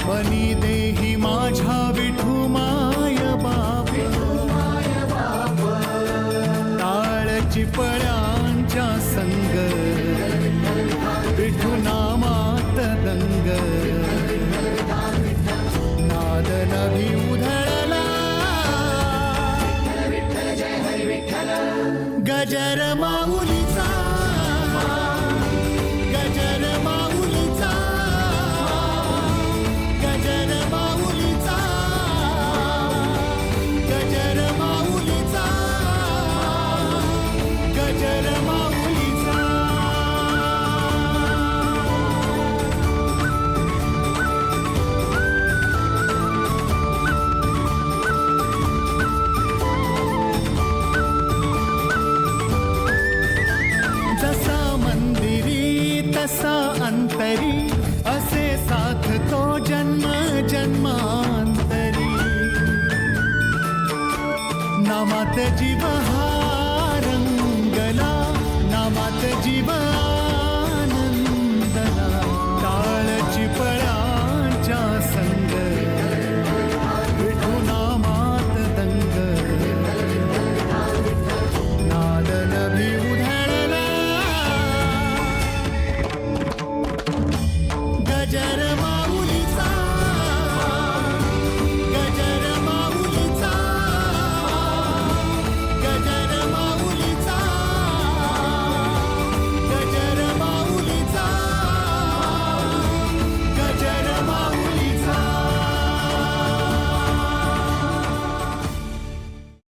बनी देही माझ्या विठू माय बाप, टाळची पळ्यांच्या संग, विठू नामात दंग, नाद नभी उधळला, गजर माऊलीचा, गजर माऊलीचा, गजर माऊलीचा, गजर माऊलीचा, गजर माऊलीचा. जसा मंदिरी तसा अंतरी, असे साथ तो जन्म जन्मांतरी, नामात जीव